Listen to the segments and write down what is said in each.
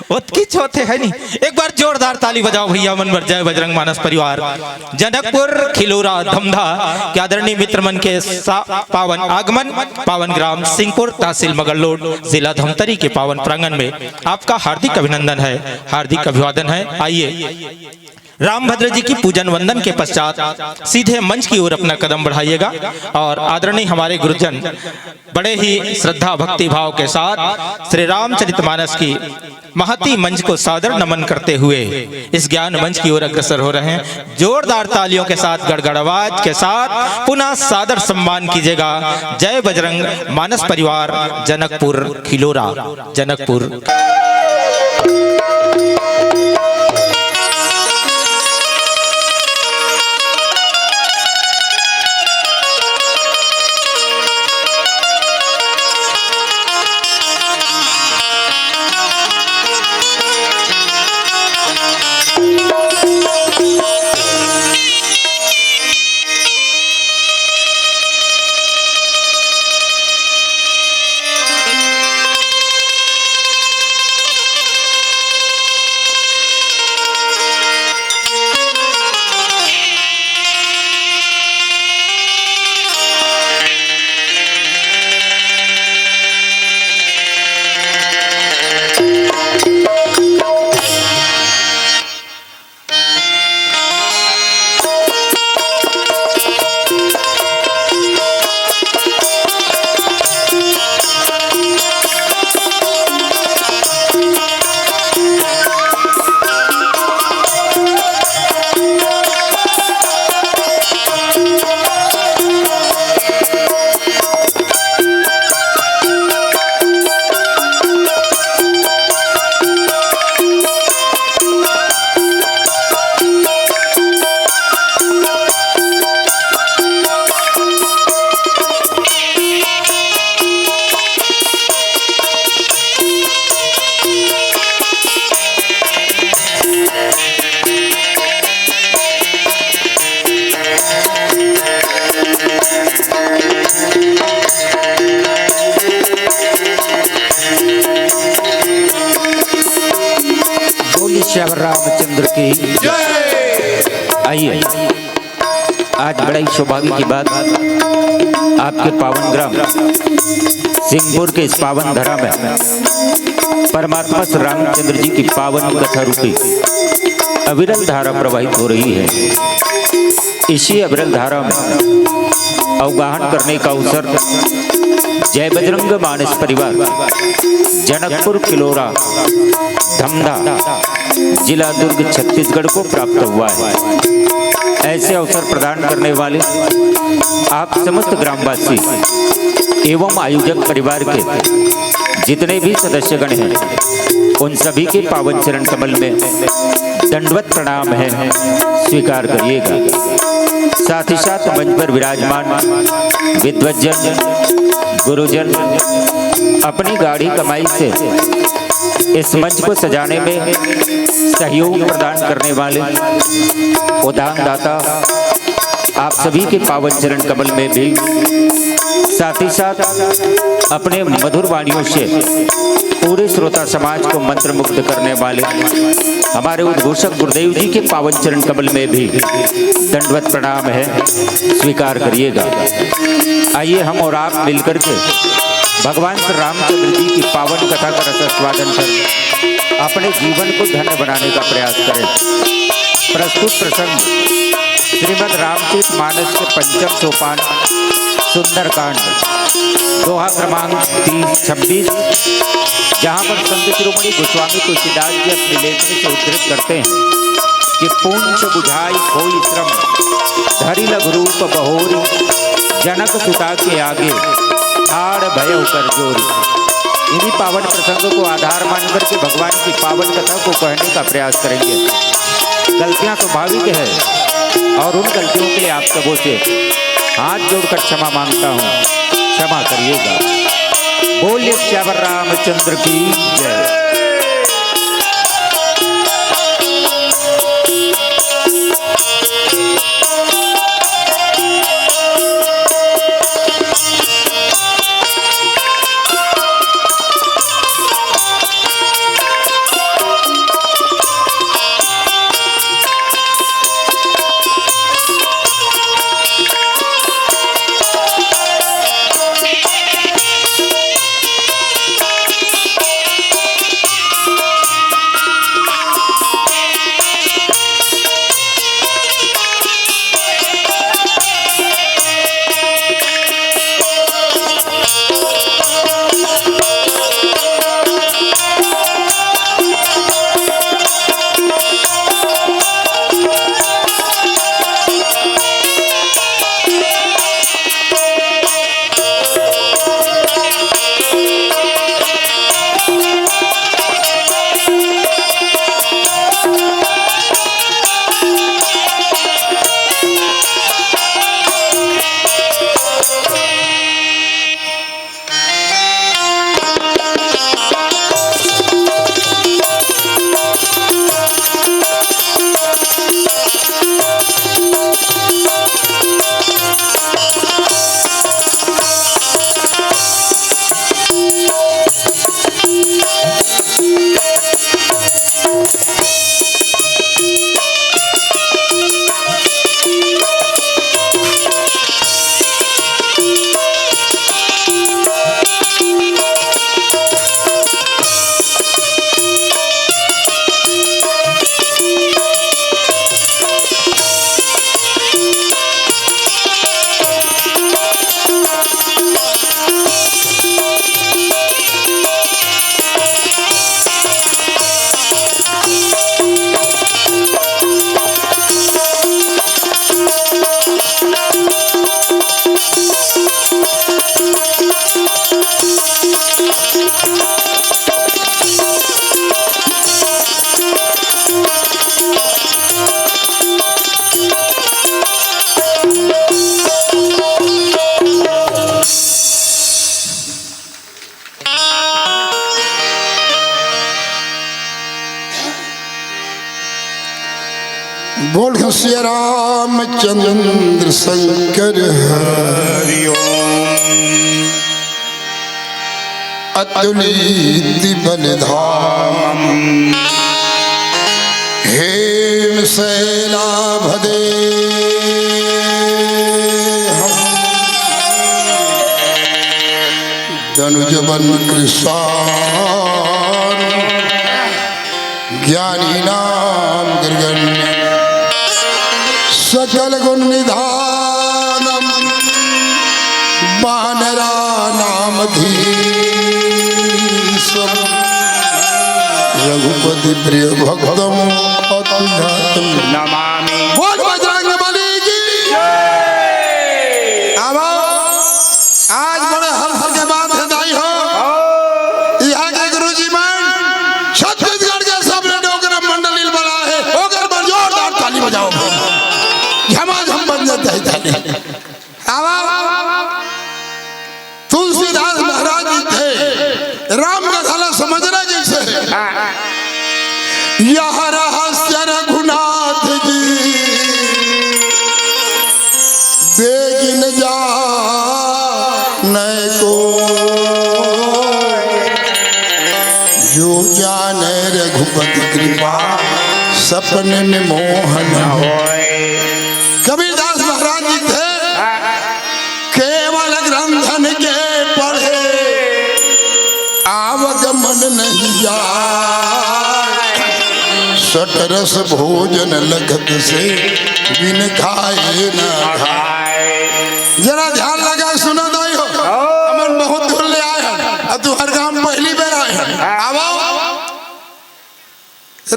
की चौथे है नहीं। एक बार जोरदार ताली बजाओ भैया मन भर जय बजरंग मानस परिवार। जनकपुर खिलोरा धमधा के आदरणीय मित्र मन के पावन आगमन पावन ग्राम सिंहपुर तहसील मगरलोड जिला धमतरी के पावन प्रांगण में आपका हार्दिक अभिनंदन है, हार्दिक अभिवादन है। आइए रामभद्र जी की पूजन वंदन के पश्चात सीधे मंच की ओर अपना कदम बढ़ाइएगा और आदरणीय हमारे गुरुजन बड़े ही श्रद्धा भक्ति भाव के साथ श्री रामचरितमानस की महती मंच को सादर नमन करते हुए इस ज्ञान मंच की ओर अग्रसर हो रहे हैं। जोरदार तालियों के साथ गड़गड़ आवाज के साथ पुनः सादर सम्मान कीजिएगा। जय बजरंग मानस परिवार जनकपुर खिलोरा जनकपुर। रामचंद्र की आइए, आज बड़ा ही सौभाग्य की बात, आपके पावन ग्राम सिंहपुर के इस पावन धरा में परमात्मा श्री रामचंद्र जी की पावन कथा रूपी अविरल धारा प्रवाहित हो रही है। इसी अविरल धारा में अवगाहन करने का अवसर जय बजरंग मानस परिवार जनकपुर किलोरा धमधा जिला दुर्ग छत्तीसगढ़ को प्राप्त हुआ है। ऐसे अवसर प्रदान करने वाले आप समस्त ग्रामवासी एवं आयोजक परिवार के जितने भी सदस्यगण हैं, उन सभी के पावन चरण कमल में दंडवत प्रणाम है, स्वीकार करिएगा। साथ ही साथ मंच पर विराजमान विद्वज्जन गुरुजन अपनी गाड़ी कमाई से इस मंच को सजाने में सहयोग प्रदान करने वाले उदान दाता आप सभी के पावन चरण कमल में भी, साथ ही साथ अपने मधुर वाणियों से पूरे श्रोता समाज को मंत्रमुग्ध करने वाले हमारे उद्घोषक गुरुदेव जी के पावन चरण कमल में भी दंडवत प्रणाम है, स्वीकार करिएगा। आइए हम और आप मिलकर के भगवान श्री रामचंद्र जी की पावन कथा का रसास्वादन कर अपने जीवन को धन्य बनाने का प्रयास करें। प्रस्तुत प्रसंग श्रीमद् रामचरित मानस के पंचम सोपान सुंदरकांड दोहा क्रमांक 30-26, जहाँ पर संत शिरोमणि गोस्वामी तुलसीदास जी अपनी लेखनी से उद्धृत करते हैं कि पूंछ बुझाई खोई श्रम धरि लघु रूप बहोरी जनक सुता के आगे ठाड़ भय कर जोरी। इन्हीं पावन प्रसंग को आधार मान करके भगवान की पावन कथा को कहने का प्रयास करेंगे। गलतियां स्वाभाविक है और उन गलतियों के लिए आप सबों से हाथ जोड़कर क्षमा मांगता हूँ, क्षमा करिएगा। बोलिए श्यावर रामचंद्र की जय। बोल सिया रामचंद्र शंकर हरि अतुलित बलधाम हेम शैलाभदे धनुजबन कृषाण ज्ञानी नाम गिरगण्य सकल गुण निधानम वानरा नाम धीशम रघुपति प्रिय भक्तम अतुल्यम नमामि। बोल बजरंग बली की अब आज बड़े हर्ष के बाद हृदय हो यहाँ के गुरुजी मान छत्तीसगढ़ के सब डोगरा मंडली बना है होकर जोरदार ताली बजाओ झमाझम बन जाता है ताली। अब तुलसीदास महाराज जी थे राम का थाला समझना जैसे यह रहस्य रघुनाथ जी बेगिन जा को जो जाने रघुपति कृपा सपने में मोहन कबीरदास महाराज जी थे केवल ग्रंथन के पढ़े आवागमन नहीं जाए सटरस भोजन लगत से बिन खाए न खाए। जरा ध्यान लगा सुनो दाई हो अमन बहुत दूर ले आए हैं अब तू हर काम पहली बार आए हैं अब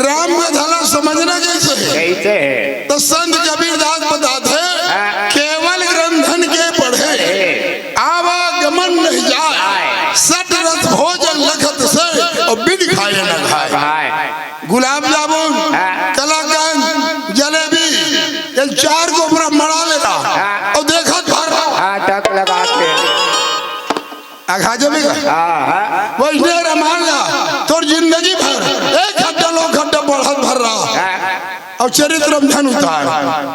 राम का धला समझना कैसे कैसे है? तो संत कबीरदास बताते केवल ग्रंथन के पढ़े आवागमन नहीं जाए सट रस भोजन लखत से और बिन खाए न खाए। गुलाब जामुन कलाकंद जलेबी ये चार को पूरा मरा लेता और देखा भर टक लगा के आखा जमेगा वैसे रमान ला तोर जिंदगी भर एक घंटा लो घंटा बढ़त भर रहा और चरित्र धन उतार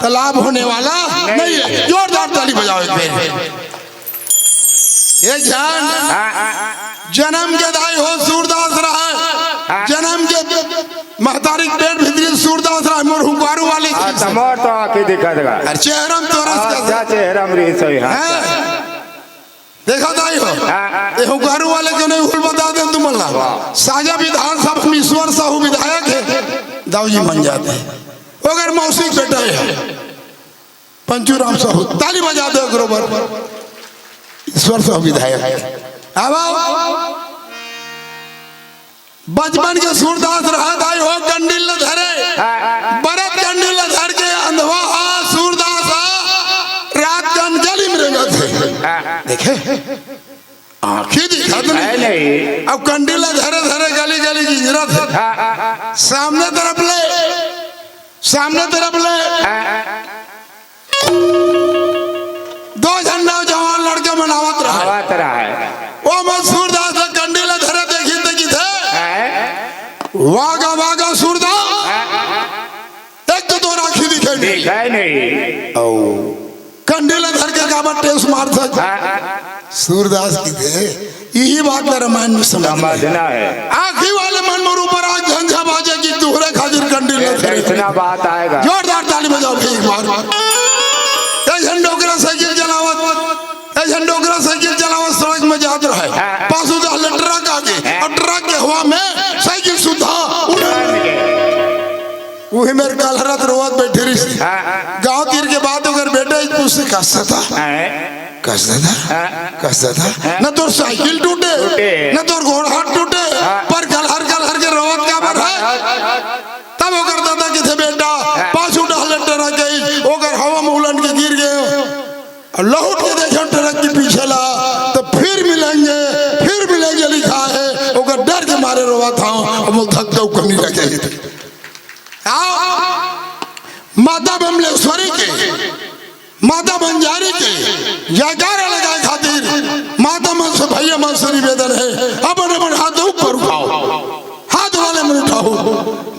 तो लाभ होने वाला नहीं है। जोरदार ताली बजाओ एक बार। ये जान जन्म के दाई हो सूरदास रहा जन्म के महतारी पेट भीतरी सूरदास रहा मोर हुंगारू वाली मोर तो आके दिखा देगा अरे चेहरा में तोरा अच्छा चेहरा में सही है देखा दाई हो ये हुंगारू वाले के नहीं हुल बता दे तुम अल्लाह साजा विधानसभा में ईश्वर साहू विधायक है दाऊजी बन जाते हैं अगर मौसी बेटा है पंचूराम साहू ताली बजा दो बरोबर ईश्वर साहू विधायक अब बचपन के सूरदास रहा दाई हो कंडिल धरे बरत कंडिल धर के अंधवा सूरदास रात कंजली में रहना थे देखे आंखें दिखा तो नहीं अब कंडिल धरे धरे गली गली की गिरा थे सामने तरफ ले दो झंडा जवान लड़के मनावत रहा वो मंसूर दास कंडिल धरे देखी देखी थे वागा वागा सूरदास एक तो राखी दिखे नहीं कंडिल धर के काबा टेस मार सकता सूरदास की थे यही बात रामायण में समझना है। आखिरी वाले मन मोर ऊपर आज झंझा बाजे की तुहरे खातिर कंडिल इतना बात आएगा जोरदार ताली बजाओ भाई एक बार झंडोगरा साइकिल चलावत सड़क में जात रहे पासू दहले ट्रक आगे और ट्रक के हवा में साइकिल सुधा वही मेरे कालहरत रोवत बैठे रही गांव तीर के बाद अगर बेटे उससे कसता था न तो साइकिल टूटे न तो घोड़ा हाथ टूटे पर कलहर के रोवत क्या बर है तब वो करता था कि थे बेटा पासू डहले ट्रक गई ओकर हवा में उलट के गिर गए और लौट के देखो ट्रक के पीछे ला तो फिर मिलेंगे लिखा है ओकर डर के मारे रोवा था वो धक धक कमी लगे माता बमलेश्वरी के माता बंजारी के जयकारा लगा खातिर माता मन से भैया मन से निवेदन है अपन हाथ ऊपर उठाओ हाथ वाले में उठाओ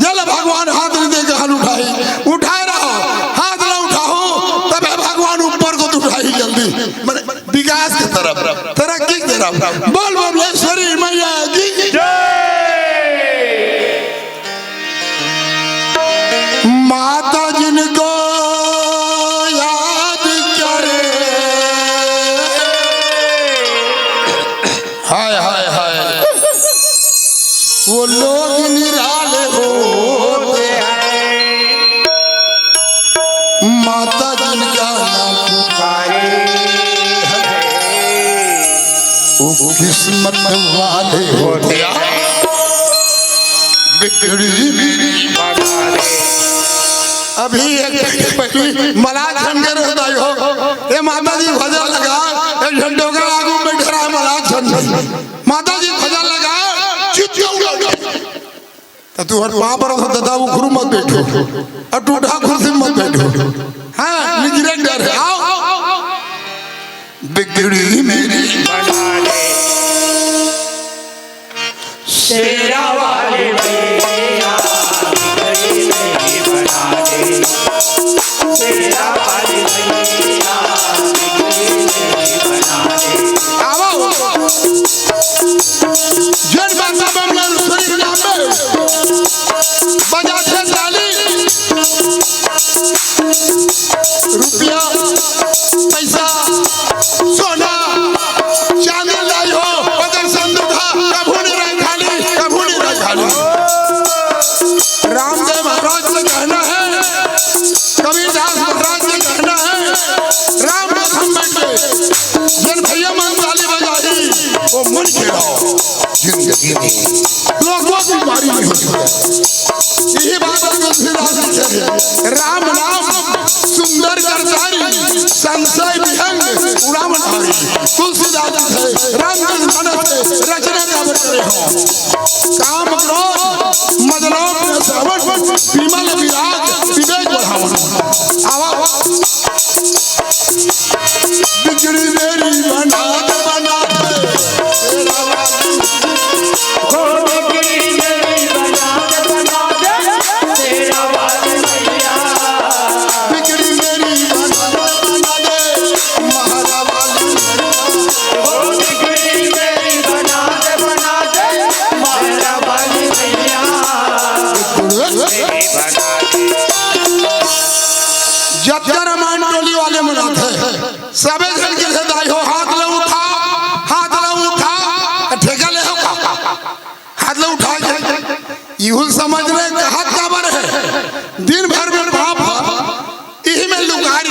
जल भगवान हाथ नहीं देकर हाथ उठाई उठा रहा बोल बबलेश्वरी मैया की माता जिनको याद करे, हाय हाय हाय, वो लोग निराले होते हैं। माता जिनका नाम पुकारे वो किस्मत वाले होते हैं। बिगड़ी मेरी अभी एक मलाज झंडे रहता हो, ये माता जी भजन लगा, एक झंडों का आगू में ठहरा मलाज झंडे, माता जी भजन लगा, तो तू हर वहां पर दादा वो गुरु मत बैठो और टूटा कुर्सी मत बैठो, हाँ निगरे डर है। आओ बिगड़ी मेरी बना ले शेरा वाले भैया, बिगड़ी मेरी बना ले शेरा वाले भैया, बिगड़ी मेरी बना ले। आओ जन बाबा बबलेश्वरी नाम में बजा से ताली, रुपया पैसा सोना चांदी लाई हो, अगर संदूका कभू नहीं रह खाली, कभू नहीं रह खाली। रामदेव महाराज से कहना है, कबीरदास महाराज से कहना है, राम हम बैठ गए जन भैया मन ताली बजाई वो मन खेलाओ जिंदगी में लोगों की बीमारी नहीं होती। यही बात राम नाम सुंदर करतारी, संशय विहंग उड़ावन हारी। तुलसीदास है रामचंद्र से रचना काबर करे हो, काम क्रोध मदलोभ श्रवण विमल विराग विवेक बढ़ावन। आवा बिगड़ी मेरी बना बना जब रामायण टोली वाले मनाते सबे जन के दाई हो, हाथ ले उठा, हाथ ले उठा, ठेका ले हो, हाथ ले उठा यूं समझ रहे कहा काबर है, दिन भर में बाप यही में लुकारी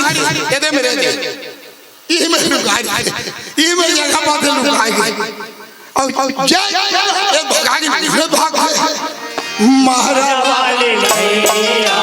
ये दे मेरे दे, यही में लुकारी, यही में जगह पाते लुकारी और जय एक भगागी फिर भाग महाराज वाले भैया,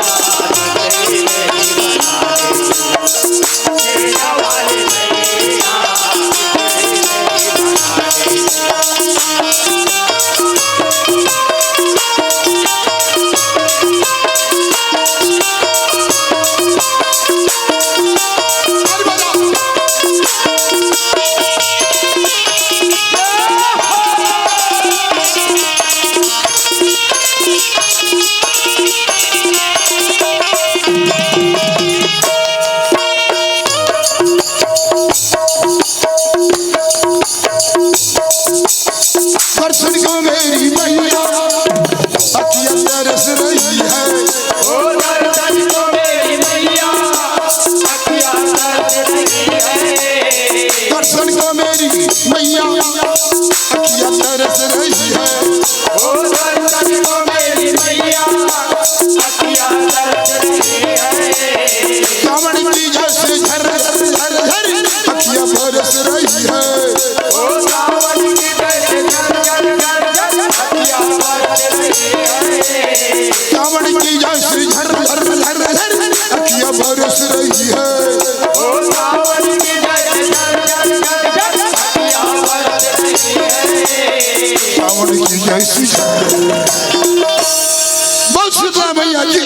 बहुत शुक्रिया भैया जी,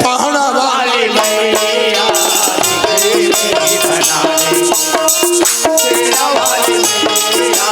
पहाड़ा वाले भैया, तेरा वाले भैया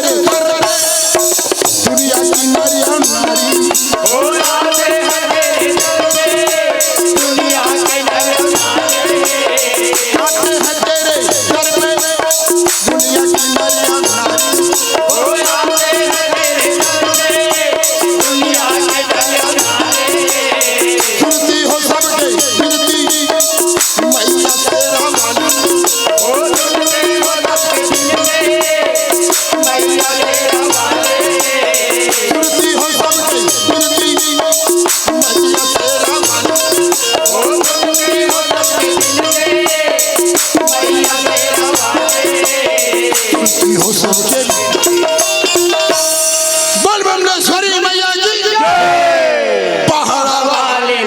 तेरे सर पे दुनिया की नारी और नारी आते हैं तेरे दर पे दुनिया के नर नारी आते हैं तेरे सर पे दुनिया की नारी और नारी आते हैं तेरे दर पे दुनिया के नर नारी सुनती हो सबके सुनती मैया तेरा वाली सुनते हो सबके दिल में मैया तेरा वाले सुनती हो सबके सुनती मैया तेरा वाली सुनते हो सबके दिल में मैया तेरा वाले सुनती हो सबके बोल बमलेश्वरी मैया की पहाड़ा वाली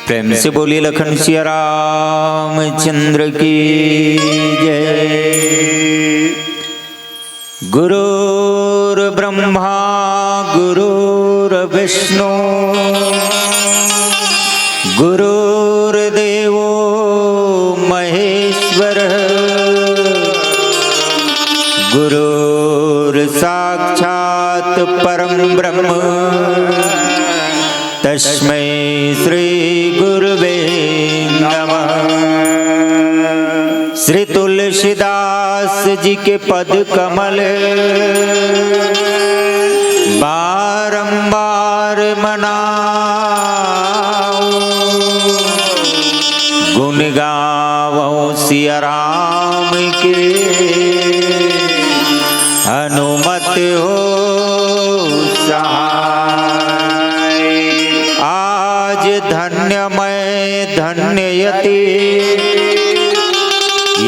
प्रेम से बोलिए लखन सिया रामचंद्र की जय। गुरुर ब्रह्मा गुरुर विष्णु गुरुर्देवो महेश्वर गुरुर साक्षात परम ब्रह्म तस्मै श्री गुरुवे नमः। श्री तुलसीदास जी के पद कमल बारंबार मनाओ, गुण गावो सिया राम के हनुमत हो सहाय। आज धन्य मैं धन्ययति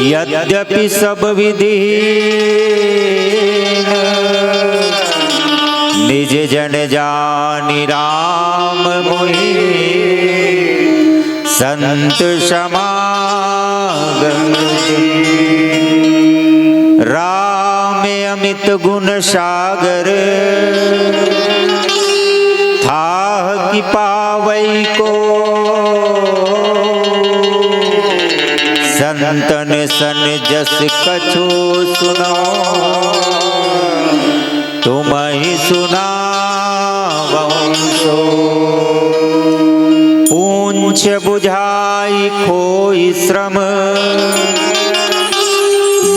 यद्यपि सब विधि निज जन जानि राम मोहि संत समागम। राम अमित गुण सागर थाह कि पावई को संतन सन जस कछो सुनो तुम ही सुनावो सो। पूंछ बुझाई खोई श्रम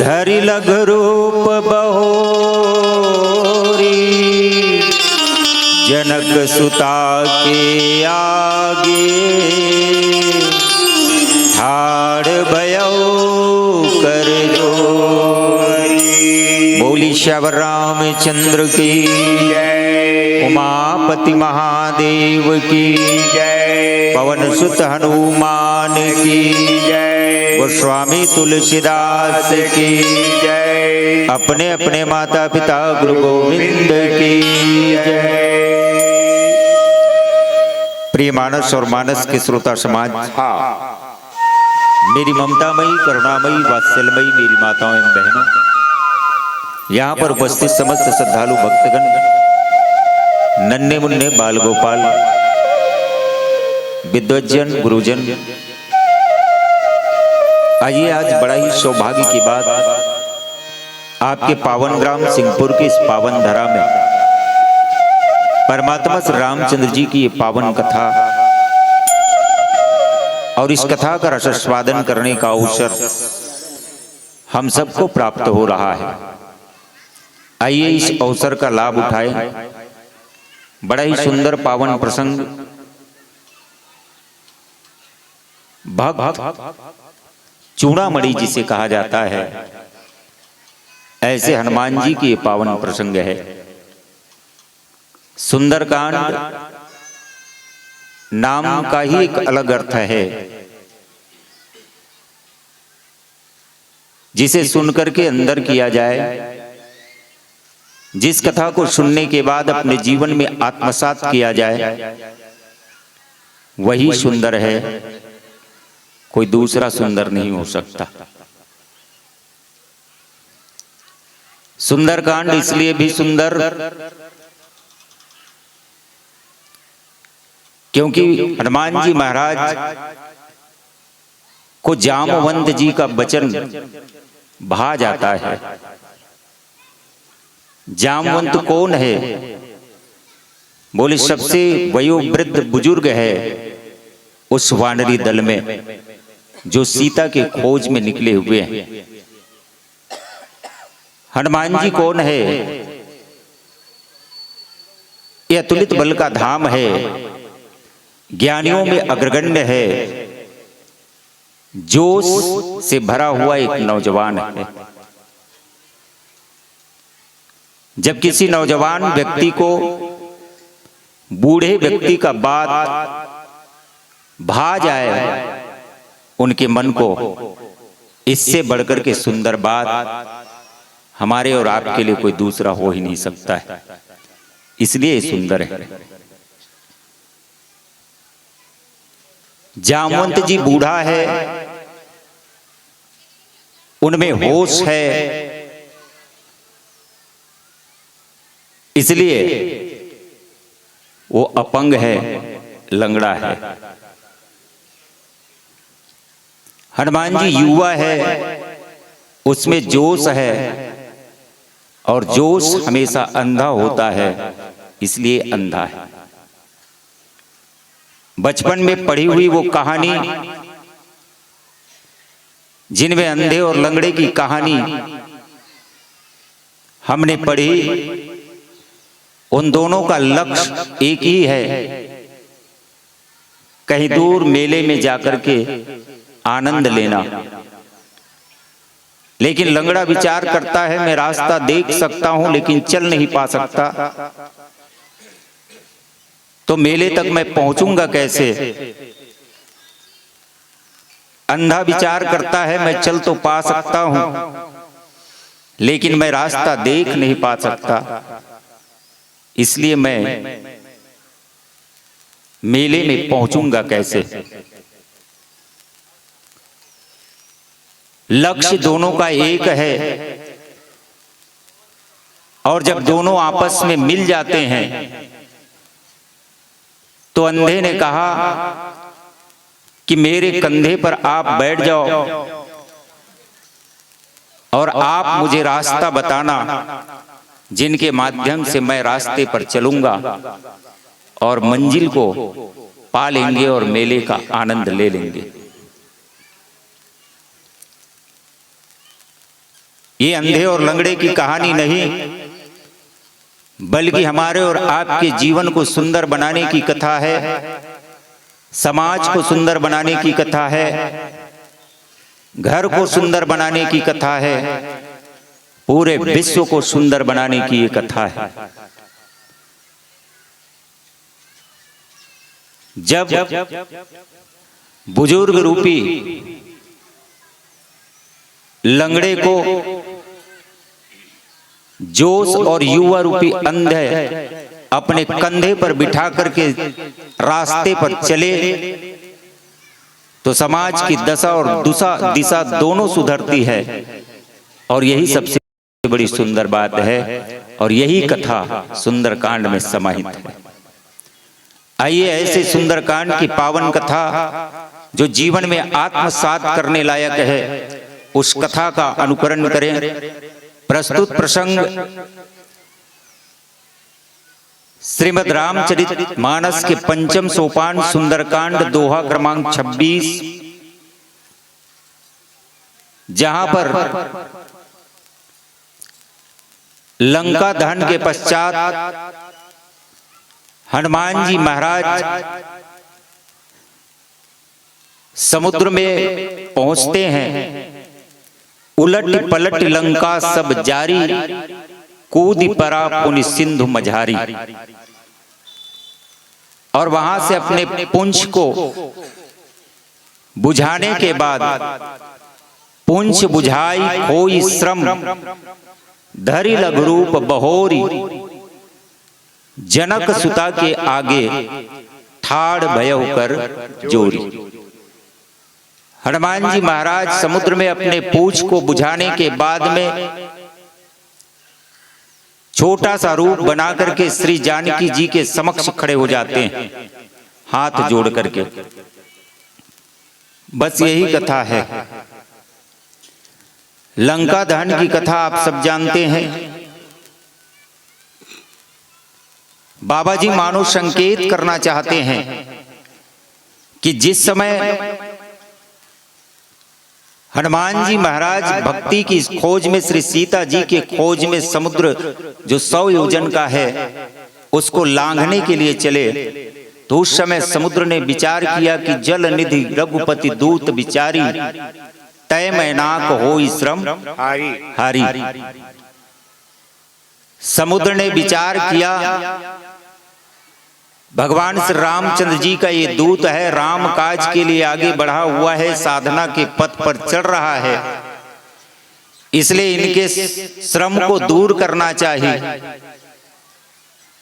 धरि लघु रूप बहोरी। जनक सुता के आगे ठाड़ भयो कर जोरी। बोली श्यावर रामचंद्र की जय। उमापति महादेव की जय। पवन सुत हनुमान की जय। गोस्वामी तुलसीदास की जय। अपने अपने माता पिता गुरु गोविंद की जय। प्रिय मानस और मानस के श्रोता समाज, मेरी ममतामयी करुणामयी वात्सल्यमयी मेरी माताओं एवं बहनों, यहाँ पर उपस्थित समस्त श्रद्धालु भक्तगण, नन्हे मुन्ने बाल गोपाल, विद्वज्जन गुरुजन, आइए आज बड़ा ही सौभाग्य की बात, आपके पावन ग्राम सिंहपुर की इस पावन धरा में परमात्मा श्री रामचंद्र जी की ये पावन कथा और इस कथा का रसास्वादन करने का अवसर हम सबको प्राप्त हो रहा है। आइए इस अवसर का लाभ उठाएं। बड़ा ही सुंदर पावन प्रसंग भक्त चूड़ामणि जिसे कहा जाता है, ऐसे हनुमान जी की पावन प्रसंग है। सुंदरकांड नाम का ही एक अलग अर्थ है, जिसे सुनकर के अंदर किया जाए, जिस कथा को सुनने के बाद अपने जीवन में आत्मसात किया जाए, वही सुंदर है, कोई दूसरा सुंदर नहीं हो सकता। सुंदरकांड इसलिए भी सुंदर क्योंकि हनुमान जी महाराज को जामवंत जी का वचन भा जाता है। जामवंत कौन है? बोले सबसे वयोवृद्ध बुजुर्ग है उस वानरी दल में, जो सीता के खोज में निकले हुए हैं। हनुमान जी कौन है? यह अतुलित बल का धाम है, ज्ञानियों में अग्रगण्य है, जोश से भरा हुआ एक नौजवान है। जब किसी नौजवान व्यक्ति को बूढ़े व्यक्ति का बात भा जाए उनके मन को, इससे बढ़कर के सुंदर बात हमारे और आपके लिए कोई दूसरा हो ही नहीं सकता है। इसलिए सुंदर है। जामवंत जी बूढ़ा है, उनमें होश है, इसलिए वो अपंग है, लंगड़ा है। हनुमान जी युवा है, उसमें जोश है, और जोश हमेशा अंधा होता है, इसलिए अंधा है। बचपन में पढ़ी हुई वो कहानी, जिनमें अंधे और लंगड़े की कहानी हमने पढ़ी, उन दोनों का लक्ष्य एक ही है, कहीं दूर मेले में जाकर के आनंद लेना। लेकिन लंगड़ा विचार करता है, मैं रास्ता देख सकता हूं लेकिन चल नहीं पा सकता, तो मेले तक मैं पहुंचूंगा कैसे? अंधा विचार करता है, मैं चल तो पा सकता हूं लेकिन मैं रास्ता देख नहीं पा सकता, इसलिए मैं मेले में पहुंचूंगा कैसे? लक्ष्य दोनों का एक है, और जब दोनों आपस में मिल जाते हैं तो अंधे ने कहा कि मेरे कंधे पर आप बैठ जाओ और आप मुझे रास्ता बताना, जिनके माध्यम से मैं रास्ते पर चलूंगा और मंजिल को पा लेंगे और मेले का आनंद ले लेंगे। ये अंधे और लंगड़े की कहानी नहीं, बल्कि हमारे और आपके जीवन को सुंदर बनाने की कथा है, समाज को सुंदर बनाने की कथा है, घर को सुंदर बनाने की कथा है, पूरे विश्व को सुंदर बनाने की ये कथा है। जब बुजुर्ग रूपी लंगड़े को जोश और युवा रूपी अंधे अपने कंधे पर बिठा करके रास्ते पर चले, तो समाज की दशा और दिशा दोनों सुधरती है, और यही सबसे बड़ी सुंदर बात है, और यही कथा सुंदरकांड में समाहित है। आइए ऐसे सुंदरकांड की पावन कथा, जो जीवन में आत्मसात करने लायक है, उस कथा का अनुकरण करें। प्रस्तुत प्रसंग श्रीमद् रामचरित मानस के पंचम सोपान सुंदरकांड दोहा क्रमांक 26, जहां पर लंका दहन के पश्चात हनुमान जी महाराज समुद्र में पहुंचते हैं। उलट पलट लंका सब जारी, कूद परा पुनि सिंधु मझारी। और वहां से अपने पुंछ को बुझाने के बाद पुंछ बुझाई खोई श्रम, धरि लघुरूप बहोरी। जनक सुता के आगे ठाड़ भयउ कर जोरी। हनुमान जी महाराज समुद्र में अपने पूंछ को बुझाने के बाद में छोटा सा रूप बना करके श्री जानकी जी के समक्ष खड़े हो जाते हैं, हाथ जोड़ करके। बस यही कथा है। लंका दहन की कथा आप सब जानते हैं। बाबा जी मानो संकेत करना चाहते हैं कि जिस समय हनुमान जी महाराज भक्ति की खोज में, श्री सीता जी के खोज में समुद्र जो 100 योजन का है उसको लांघने के लिए चले, तो उस समय समुद्र ने विचार किया कि जल निधि रघुपति दूत विचारी, तय मैनाक होई श्रम हारी। समुद्र ने विचार किया भगवान श्री रामचंद्र जी का ये दूत है, राम काज के लिए आगे बढ़ा हुआ है, साधना के पथ पर चढ़ रहा है, इसलिए इनके श्रम को दूर करना चाहिए।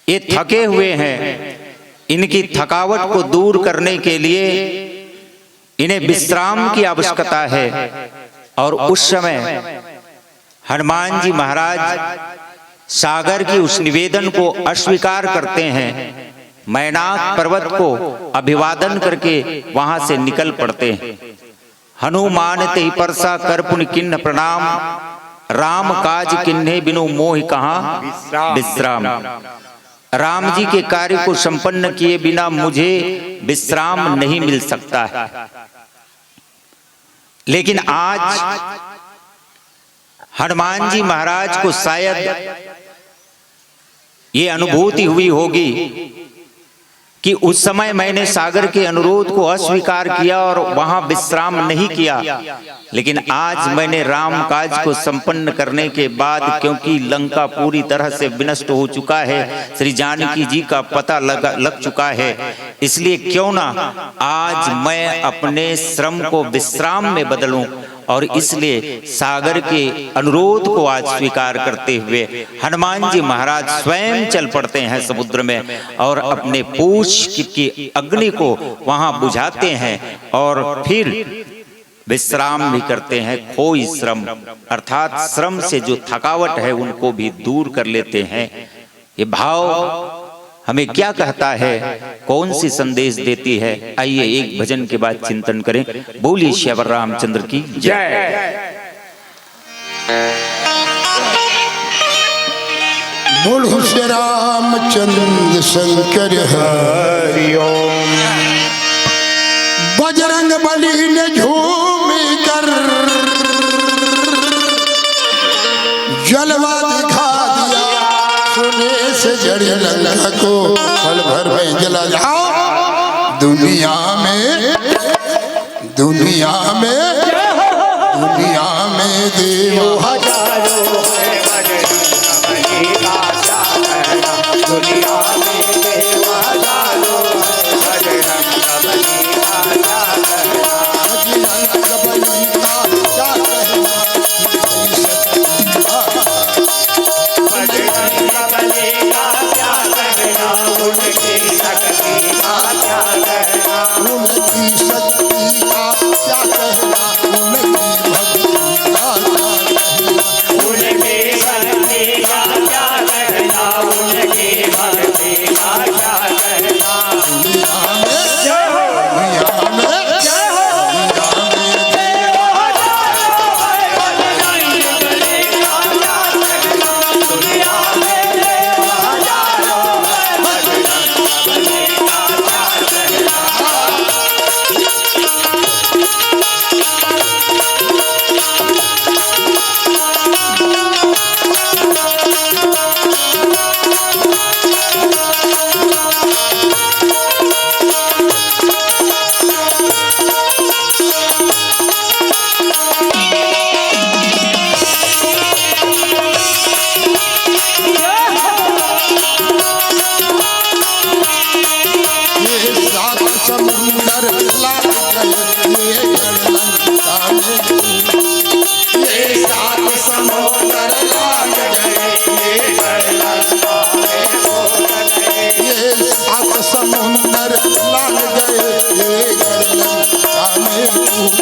ये थके हुए हैं, इनकी थकावट को दूर करने के लिए इन्हें विश्राम की आवश्यकता है। और उस समय हनुमान जी महाराज सागर की उस निवेदन को अस्वीकार करते हैं, मैनाक पर्वत को अभिवादन करके वहां से निकल पड़ते हैं। हनुमान ते परसा कर पुनि किन्न प्रणाम, राम काज किन्हे बिनु मोहि कहाँ विश्राम। राम जी के कार्य को संपन्न किए बिना मुझे विश्राम नहीं मिल सकता है। लेकिन आज हनुमान जी महाराज को शायद ये अनुभूति हुई होगी कि उस समय मैंने सागर के अनुरोध को अस्वीकार किया और वहां विश्राम नहीं किया, लेकिन आज मैंने राम काज को संपन्न करने के बाद, क्योंकि लंका पूरी तरह से विनष्ट हो चुका है, श्री जानकी जी का पता लग चुका है, इसलिए क्यों ना आज मैं अपने श्रम को विश्राम में बदलूं। और इसलिए सागर के अनुरोध को आज स्वीकार करते हुए हनुमान जी महाराज स्वयं चल पड़ते हैं समुद्र में और अपने पूंछ की अग्नि को वहां बुझाते हैं और फिर विश्राम भी करते हैं। खोई श्रम अर्थात श्रम से जो थकावट है उनको भी दूर कर लेते हैं। ये भाव हमें क्या कहता है, कौन सी संदेश देती है, आइए एक भजन के बाद चिंतन करें। बोलिए श्यावर रामचंद्र की जय। बोलो श्री रामचंद्र शंकर हरि ओम। बजरंग बली ने झूम कर जलवा दिखा दिया, सोने से जड़ी लंका को पल भर में जला जाओ। दुनिया में दुनिया में दुनिया में देव हजारों है, दुनिया में देव हजारों है, बजरंग बली का उनकी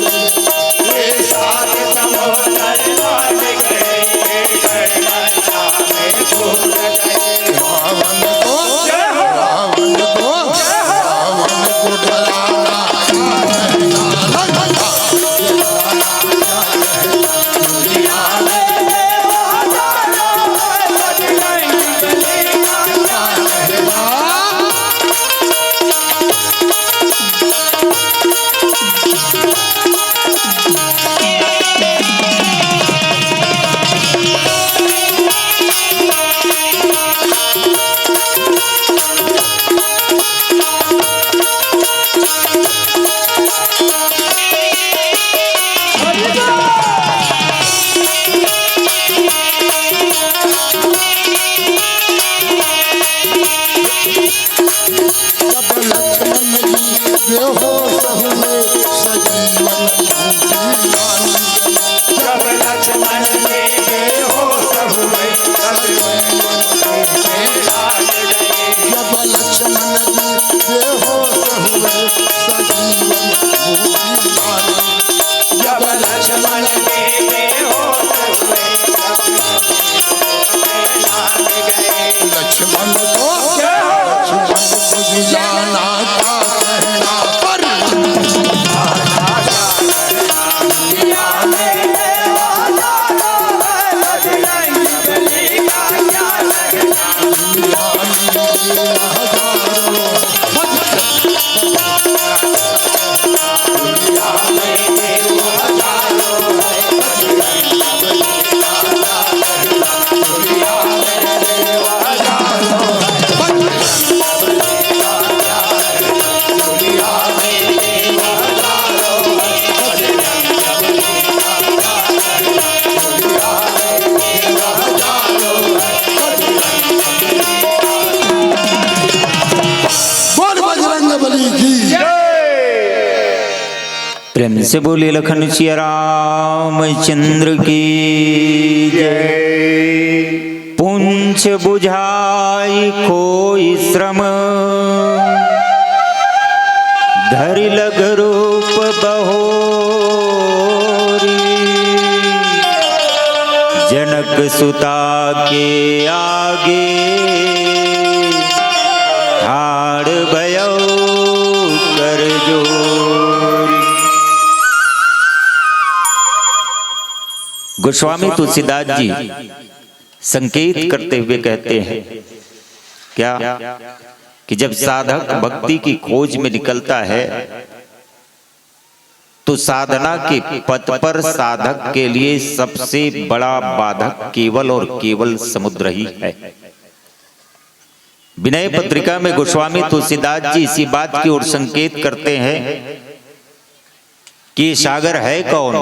ये सात समुद्र लाट गए, कर्मठा में कूद गए। रावण को डराना प्रेम से बोले लखन सिया रामचंद्र की जय। पूंछ बुझाई कोई श्रम, धरि लग रूप बहोरी। जनक सुता के आगे ठाड़ भयो कर जोरी। गोस्वामी तुलसीदास जी संकेत करते हुए कहते हैं क्या कि जब साधक भक्ति की खोज में निकलता है तो साधना के पथ पर साधक के लिए सबसे बड़ा बाधक केवल और केवल समुद्र ही है। विनय पत्रिका में गोस्वामी तुलसीदास जी इसी बात की ओर संकेत करते हैं कि सागर है कौन,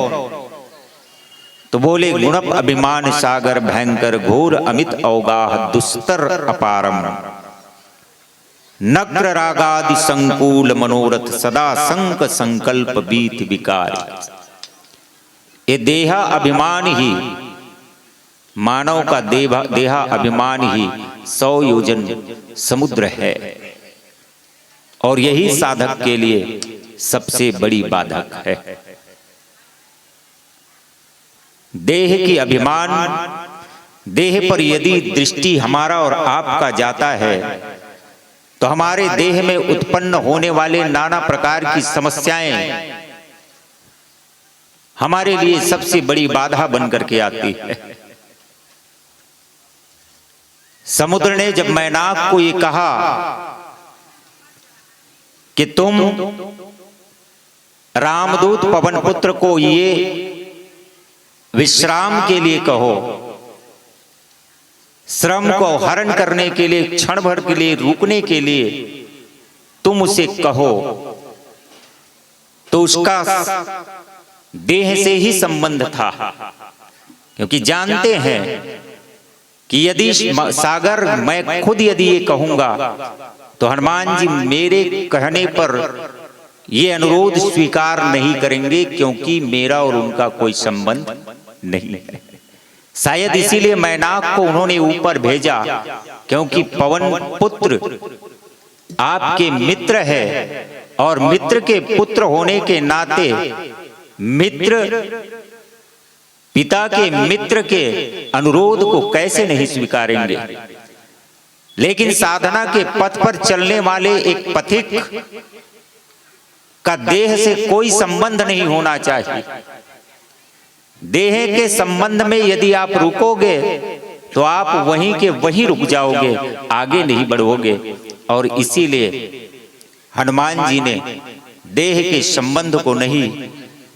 तो बोले गुणप अभिमान सागर भयंकर घोर अमित अवगाह दुस्तर अपारम। नक्र रागादि संकुल मनोरथ सदा संक संकल्प बीत विकार। ये देहा अभिमान ही मानव का देहा अभिमान ही 100 योजन समुद्र है और यही साधक के लिए सबसे बड़ी बाधक है। देह की अभिमान, देह पर यदि दृष्टि हमारा और आपका जाता है तो हमारे देह में उत्पन्न होने वाले नाना प्रकार की समस्याएं हमारे लिए सबसे बड़ी बाधा बनकर के आती है। समुद्र ने जब मैनाक को ये कहा कि तुम रामदूत पवन पुत्र को ये विश्राम के लिए कहो, श्रम को हरण करने के लिए, क्षण भर के लिए रुकने के लिए तुम उसे कहो, तो उसका देह से ही संबंध था, क्योंकि जानते हैं कि यदि सागर मैं खुद यदि ये कहूंगा तो हनुमान जी मेरे कहने पर ये अनुरोध स्वीकार नहीं करेंगे, क्योंकि मेरा और उनका कोई संबंध नहीं है। शायद इसीलिए मैनाक को उन्होंने ऊपर भेजा, क्योंकि पवन पुत्र आपके मित्र है और मित्र के पुत्र होने के नाते मित्र पिता के मित्र के अनुरोध को कैसे नहीं स्वीकारेंगे, लेकिन साधना के पथ पर चलने वाले एक पथिक का देह से कोई संबंध नहीं होना चाहिए। देह के संबंध में यदि आप रुकोगे तो आप वहीं के वहीं रुक जाओगे, आगे नहीं बढ़ोगे। और इसीलिए हनुमान जी ने देह के संबंध को नहीं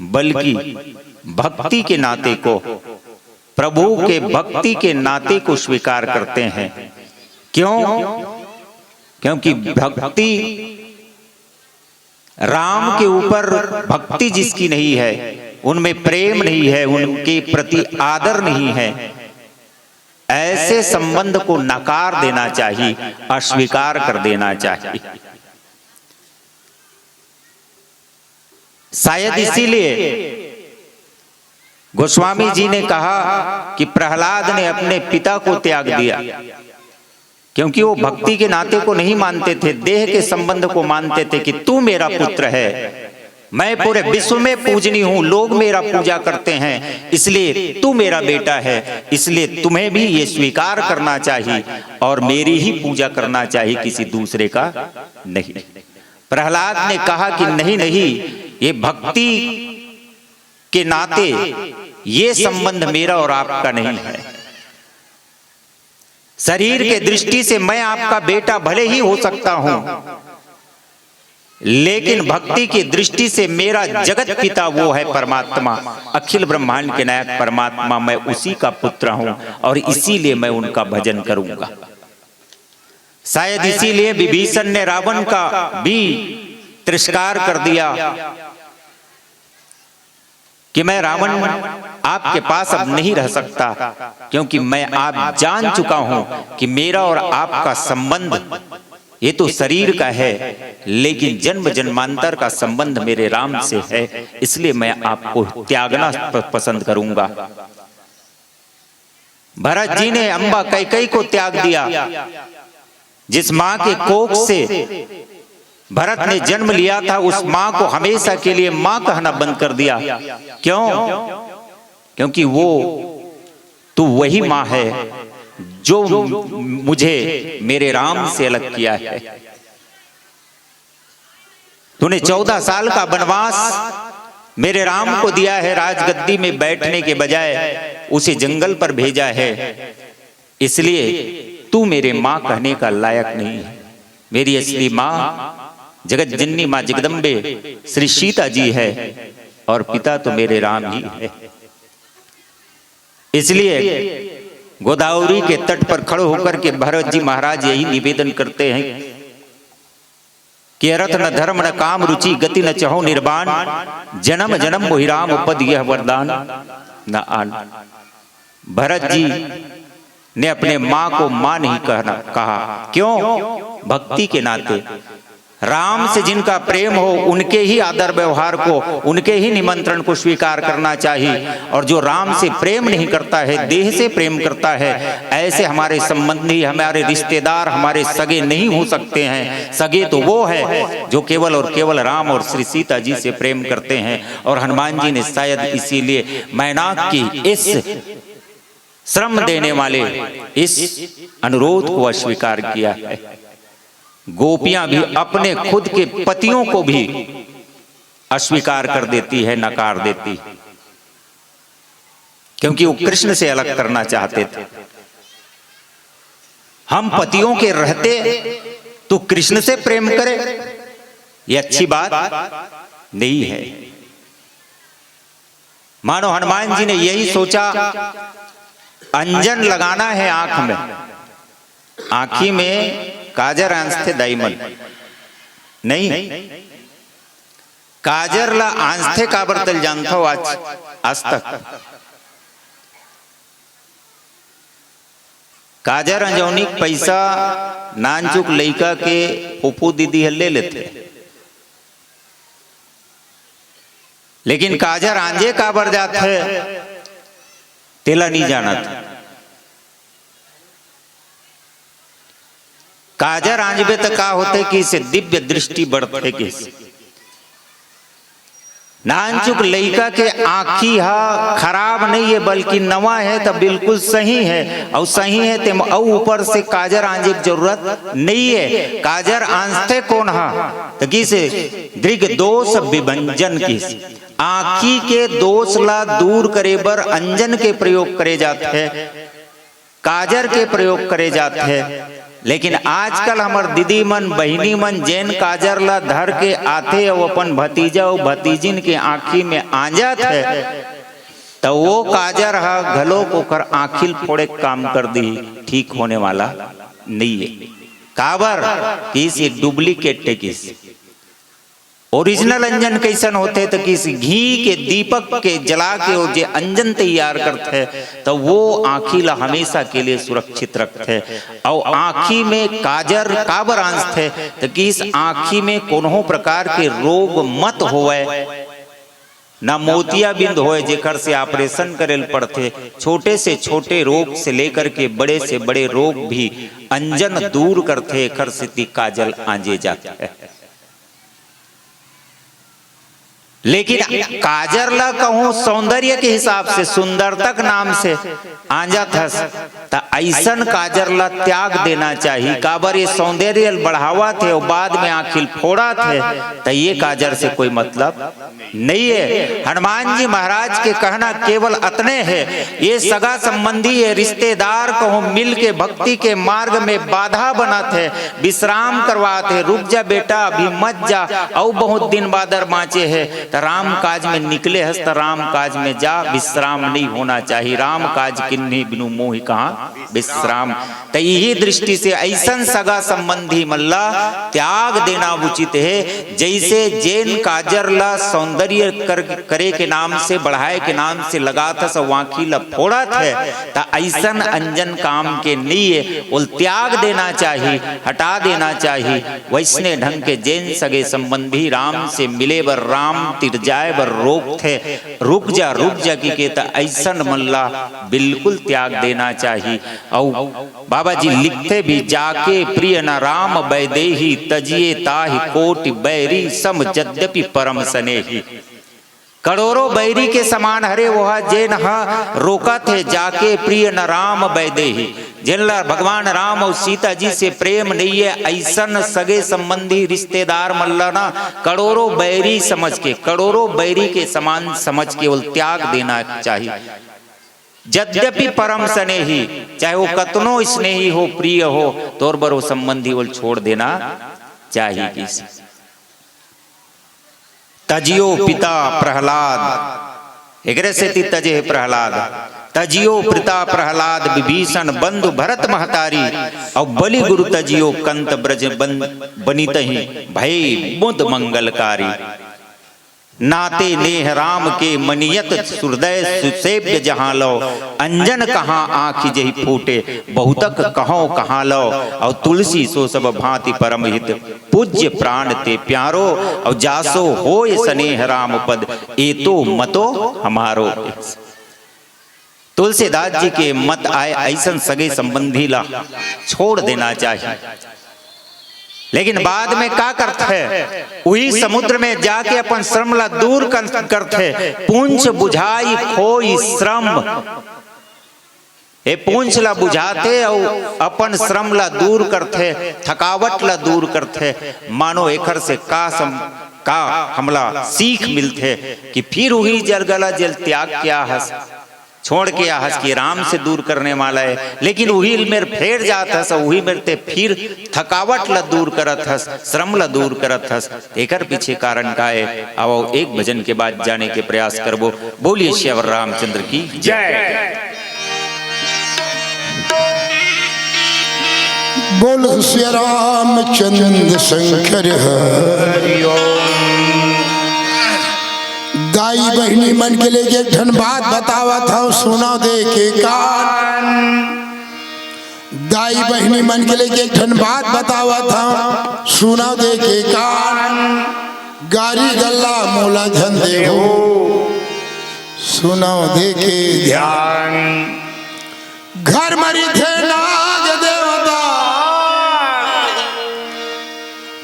बल्कि भक्ति के नाते को, प्रभु के भक्ति के नाते को स्वीकार करते हैं। क्यों? क्योंकि भक्ति, राम के ऊपर भक्ति जिसकी नहीं है, उनमें प्रेम नहीं है, उनके प्रति आदर नहीं है, ऐसे संबंध को नकार देना चाहिए, अस्वीकार कर देना चाहिए। शायद इसीलिए गोस्वामी जी ने कहा कि प्रहलाद ने अपने पिता को त्याग दिया, क्योंकि वो भक्ति के नाते को नहीं मानते थे, देह के संबंध को मानते थे कि तू मेरा पुत्र है, मैं पूरे विश्व में पूजनीय हूं, लोग मेरा पूजा करते हैं, इसलिए तू मेरा बेटा है, इसलिए तुम्हें भी ये स्वीकार करना चाहिए और मेरी ही पूजा करना चाहिए, किसी दूसरे का नहीं। प्रहलाद ने कहा कि नहीं नहीं, ये भक्ति के नाते ये संबंध मेरा और आपका नहीं है। शरीर के दृष्टि से मैं आपका बेटा भले ही हो सकता हूं, लेकिन भक्ति की दृष्टि से मेरा जगत पिता वो है परमात्मा, अखिल ब्रह्मांड के नायक परमात्मा, मैं उसी का पुत्र हूं और इसीलिए मैं उनका भजन करूंगा। शायद इसीलिए विभीषण ने रावण का भी तिरस्कार कर दिया कि मैं रावण आपके पास अब नहीं रह सकता, क्योंकि मैं आप जान चुका हूं कि मेरा और आपका संबंध ये तो शरीर का है, लेकिन जन्म जन्मांतर का संबंध मेरे राम से है, इसलिए मैं आपको त्यागना पसंद करूंगा। भरत जी ने अम्बा कैकेयी को त्याग दिया, जिस मां के कोख से भरत ने जन्म लिया था, उस मां को हमेशा के लिए मां कहना बंद कर दिया। क्यों? क्योंकि वो तू वही मां है जो मुझे मेरे राम से अलग किया है। तूने 14 साल का वनवास मेरे राम को दिया है, राजगद्दी में बैठने के बजाय उसे जंगल पर भेजा है, इसलिए तू मेरे मां कहने का लायक नहीं है। मेरी असली मां जगत जननी मां जगदम्बे श्री सीता जी है और पिता तो मेरे राम ही है। इसलिए गोदावरी के तट पर खड़े होकर के भरत जी महाराज यही निवेदन करते हैं कि अर्थ न धर्म न काम रुचि गति न चहो निर्वाण, जन्म जन्म मोहि राम पद यह वरदान न आन। भरत जी ने अपने मां को मां नहीं कहा। क्यों? भक्ति के नाते। राम से जिनका प्रेम हो उनके ही आदर व्यवहार को, उनके ही निमंत्रण को स्वीकार करना चाहिए, और जो राम से प्रेम नहीं करता है, देह से प्रेम करता है, ऐसे हमारे संबंधी, हमारे रिश्तेदार, हमारे सगे नहीं हो सकते हैं। सगे तो वो है जो केवल और केवल राम और श्री सीता जी से प्रेम करते हैं। और हनुमान जी ने शायद इसीलिए मैनाक की इस श्रम देने वाले इस अनुरोध को अस्वीकार किया है। गोपियां भी अपने खुद के पतियों को भी अस्वीकार कर देती है, नकार देती है, क्योंकि वो कृष्ण से अलग करना चाहते थे। हम पतियों के रहते तो कृष्ण से प्रेम करें, ये अच्छी बात नहीं है। मानो हनुमान जी ने यही सोचा, अंजन लगाना है आंख में, आंखी में काजर आंसथे दाइमन नहीं, काजर ला आंसथे काबर तल जानता हो आज तक। काजर अंजौनी पैसा नानचुक लइका के फूफू दीदी ले लेते, लेकिन काजर आंजे काबर जात है तेला नहीं जाना था। काजर आंजबे तो का होते कि इसे दिव्य दृष्टि बढ़ते, कि नानचुक लइका के आँखी हा खराब नहीं है बल्कि नवा है तो बिल्कुल सही है और सही है ते और ऊपर से काजर आंजे की जरूरत नहीं है। काजर आंजते कौन हा तो किसे दृग दोष विभंजन की आँखी के दोष ला दूर करे बर अंजन के प्रयोग करे जाते हैं, काजर के प्रयोग करे जाते हैं। लेकिन आजकल हमार दीदी मन बहिनी मन जैन काजर ला धर के आते और अपन भतीजा और भतीजिन के आँखी में आंजत है तो वो काजर हा घलो को कर आँखिल फोड़े काम कर दी, ठीक होने वाला नहीं है। काबर किसी डुप्लीकेट किस ओरिजिनल अंजन कैसन होते तो किसी घी के दीपक के जला के वो जे अंजन तैयार करते तो वो आँखी ला हमेशा के लिए सुरक्षित रखते। और आँखी में काजर काबर आंजते तो किस आँखी में कोनो प्रकार के रोग मत होवे, ना मोतिया बिंद होए जेकर से ऑपरेशन करेल पड़ते। छोटे से छोटे रोग से लेकर के बड़े से बड़े रोग भी अंजन दूर करते, कर से काजल आंजे जाते है। लेकिन काजर ला कहूँ सौंदर्य के हिसाब से सुंदरता के नाम से आंजत हस तो ऐसन काजर ला त्याग देना चाहिए। काबर ये सौंदर्य बढ़ावा थे और बाद में आखिल फोड़ा थे तो ये काजर से कोई मतलब नहीं है। हनुमान जी महाराज के कहना केवल अतने है, ये सगा संबंधी है रिश्तेदार कहूँ मिल के भक्ति के मार्ग में बाधा बनाते, विश्राम करवाते, रुक जा बेटा अभी मत जा और बहुत दिन बादर बाँचे है तो राम काज में निकले हस तो राम काज में जा, विश्राम नहीं होना चाहिए। राम काज किन्हीं बिनु मोहि कहाँ विश्राम। तो यही दृष्टि से ऐसन सगा संबंधी मल्ला त्याग देना उचित है। जैसे जैन काजर ला सौंदर्य करे के नाम से बढ़ाए के नाम से लगा था सब वाँखी ला फोड़ा थे तो ऐसन अंजन काम के नहीं है, वो त्याग देना चाहिए, हटा देना चाहिए। वैसने ढंग के जैन सगे संबंधी राम से मिले बर राम तिर जाए बर रोक थे, रुक जा की कहता ऐसन मल्ला बिल्कुल त्याग देना चाहिए। और बाबा जी लिखते भी जाके प्रिय न राम बैदेही तजिए ताहि कोटि बैरी सम यद्यपि परम सनेही। करोड़ों बैरी के समान हरे वह जेन रोका थे जाके प्रिय न राम बैदेही। जिनला भगवान राम और सीता जी से प्रेम नहीं है ऐसन सगे संबंधी रिश्तेदार मल्ला ना करोड़ों बैरी समझ के, करोड़ों बैरी के समान समझ के वो त्याग देना चाहिए। यद्यपि परम स्नेही, चाहे वो कतनो स्नेही हो प्रिय हो तोर बरो संबंधी वो छोड़ देना चाहिए। किसी तजियो पिता प्रहलाद एकरे से तजे प्रहलाद तजियो पिता प्रहलाद विभीषण बंधु भरत महतारी और बलि गुरु तजियो कंत ब्रज बनित ही भय बुध मंगलकारी। नाते नेह राम के मनियत सुहृदय सुसेव्य जहाँ लो अंजन कहाँ आँखि जही फूटे बहुतक कहो कहाँ लो। और तुलसी सो सब भांति परम हित पूज्य प्राण ते प्यारो और जासो होय स्नेह राम पद ए तो मतो हमारो। तुलसीदास जी के मत आए ऐसन सगे संबंधी ला छोड़ देना चाहिए। लेकिन बाद में क्या करते वही समुद्र में जाके अपन श्रम ला दूर करते। पूंछ बुझाई खोई श्रम, ये पूंछ ला बुझाते और अपन श्रम ला दूर करते, थकावट ला दूर करते। मानो एकर से का हमला सीख मिलते कि फिर वही जलगला जल त्याग किया हस छोड़ के आहस कि राम से दूर करने वाला है। लेकिन वही मेरे फेर जात हस वही मेरे फिर थकावट ला दूर करत हस, श्रम ला दूर करत हस। एकर पीछे कारण का है अब एक भजन के बाद जाने के प्रयास करबो। बोलिए श्यावर रामचंद्र की जय। बोल श्री रामचंद्र शंकर हरि ओम। दाई बहनी मन के लिए एक ठन बात बतावा था सुना दे के कान। दाई बहनी मन के लिए एक ठन बात बतावा था सुना दे के कान। गारी गल्ला मोला धन दे हो सुना दे के ध्यान। घर मरी थे नाग देवता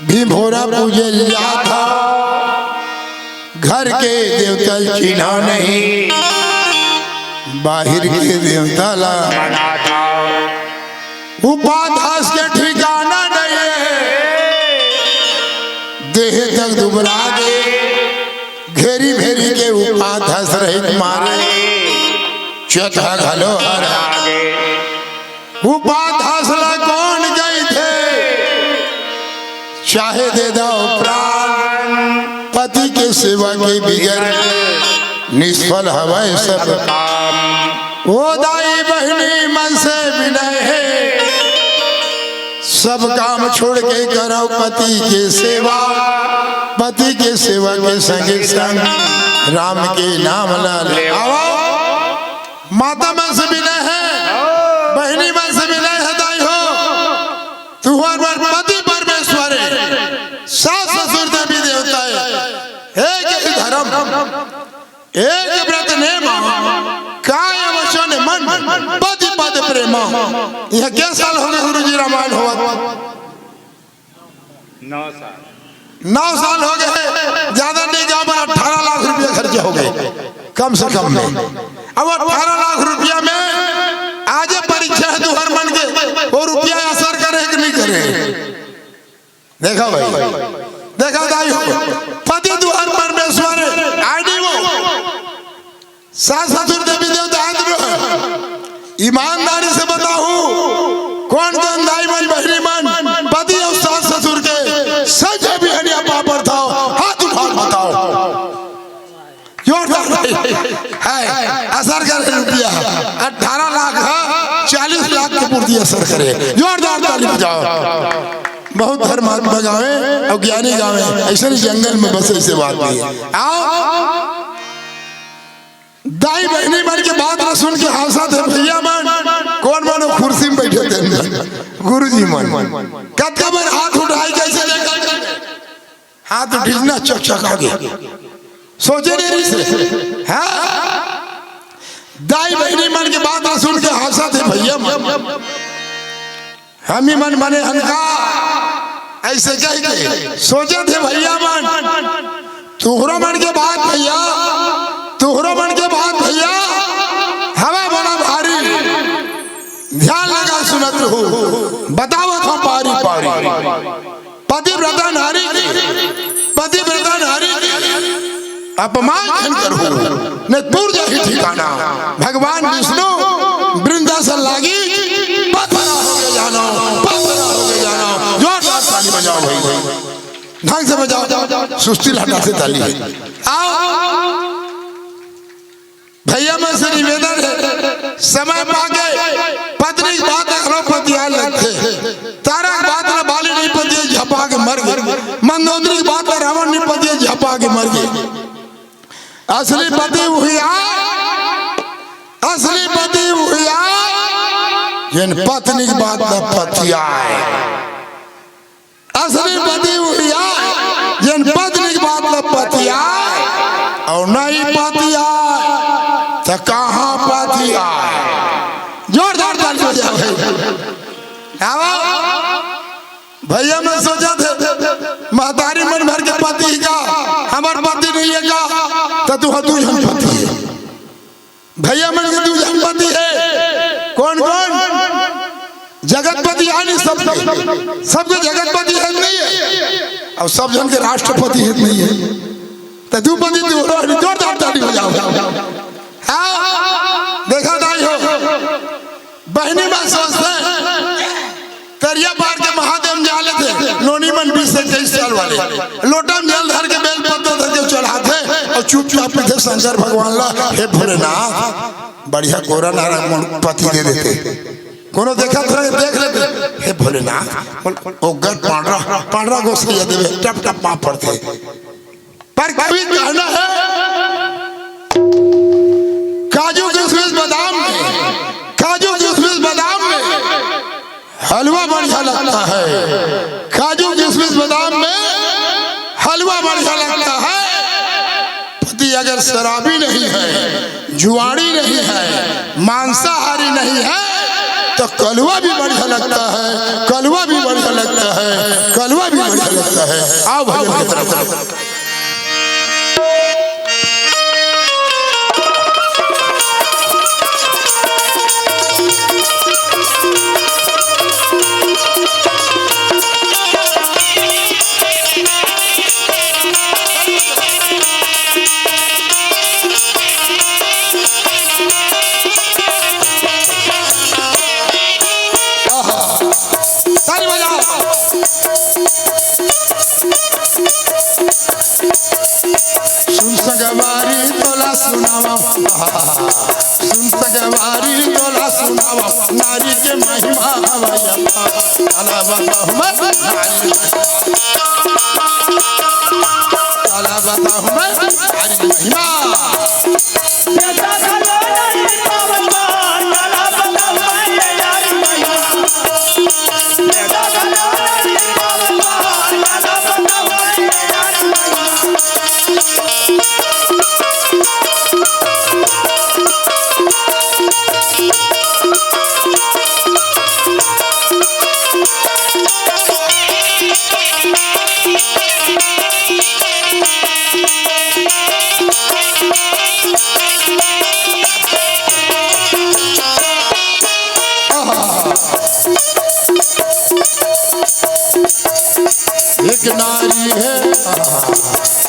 भी भोरा पूजे लिया था। घर घर के देवता चिन्हा नहीं, बाहर के देवता ला उपाधास के ठिकाना नहीं है। देह तक दुबरा दे घेरी भेरी के उपाधास रहित मारे चौथा घलो हरा उपाधास ला कौन गई थे, चाहे दे दो प्राण पति के सेवा के बिगड़ निष्फल हवाए सब काम। ओ दाई बहनी मन से विनय है, सब काम छोड़ के करो पति के सेवा, पति के सेवा के संग संग राम के नाम ला ले। माता मन से विनय है, बहनी मन से विनय है, दाई हो तू हर पति परमेश्वर है, सास ससुर देवी देवता है, एक ही धर्म एक व्रत नेम काय वचन मन पति पद प्रेम। यह क्या साल हो गए गुरु जी रामायण हुआ? 9 साल हो गए, ज्यादा नहीं जा पर 18 लाख रुपया खर्चे हो गए कम से कम में। अब 18 लाख रुपया में आज परीक्षा है तुहर मन के, वो रुपया असर करे कि नहीं करे? देखा भाई, देखा दाई हो पति तुहर परमेश्वर आईडी वो सास ससुर देवी देवता ईमानदारी से बताऊं कौन कौन दाई मन बहनी मन पति और सास ससुर के सच भी हनिया पापड़ था, हाथ उठा बताओ। है असर करे रुपया 18 लाख 40 लाख की पूर्ति असर करे, जोरदार ताली बजाओ। बहुत धर्मात्मा गावे और ज्ञानी गावे, ऐसे जंगल में बसे से बात नहीं है। आओ दाई बहनी मन के बात न सुन के हंसा थे भैया मन, कौन मानो कुर्सी में बैठे थे गुरुजी मन कदबर हाथ उठाई कैसे हाथ उठना चकचका गया, सोचे नहीं से दाई बहनी मन के बात न सुन के हंसा थे भैया मन। हम ही मन मने हनका ऐसे कह के सोचे थे भैया मन, तुहरो मन के बात भैया, तुहरो मन के बात भैया हवा बड़ा भारी, ध्यान लगा सुनत रहो बताओ था पारी पारी। पतिव्रता नारी पतिव्रता नारी अपमान करो न दूर जाहि ठिकाना, भगवान विष्णु वृंदासन लागी पथरा हो गए जानो, पथरा हो गए जानो। जोरदार ताली बजाओ भाई, ढंग से बजाओ, सुस्ती हटा से ताली। आओ भैया मैं से निवेदन है, समय पाके पत्नी की बात करो पतिया लगते, तारा की बात ना बाली नहीं पतिया झपा के मर गए, मंदोदरी की बात ना रावण नहीं पतिया झपा के मर गए। असली पति हुई असली पति हुई जिन पत्नी की बात ना पतिया, असली पति हुई जिन पत्नी की बात ना पतिया और नहीं पतिया तो कहाँ पतिया। जोरदार ताली बजाओ भैया। मैं सोचा थे महतारी मन भर के पति का हमार पति नहीं है का, तो तू जन पति है भैया मन के, तू जन पति है। कौन कौन जगतपति यानी सबके जगतपति है नहीं है, और सब जन के राष्ट्रपति है नहीं है, तो तू पति तू। जोरदार ताली बजाओ। देखा दाई हो बहनी मन सोचते तरिया पार के महादेव जाले थे, नोनी मन 20 से 23 साल वाले लोटा में जल धर के बेल पत्ता धर के चढ़ाते और चुपचाप पीछे शंकर भगवान ला हे भोलेनाथ बढ़िया गोरा नारा पति दे देते। कोनो देखा थोड़ा देख लेते, हे भोलेनाथ ओगर पांडरा गोसलिया देवे टप टप मां पड़ते। पर कभी कहना है काजू किशमिश बादाम में, काजू किशमिश बादाम में हलवा बढ़िया लगता है, काजू किशमिश बादाम में हलवा बढ़िया लगता है। पति अगर शराबी नहीं है, जुआड़ी नहीं है, मांसाहारी नहीं है, तो कलवा भी बढ़िया लगता है, कलवा भी बढ़िया लगता है, कलवा भी बढ़िया लगता है। आओ भजन की तरफ। सुनावा सुन सगवारी डोला सुनावा नारी के महिमा भैया चला बताओ मैं नारी चला बताओ मैं नारी महिमा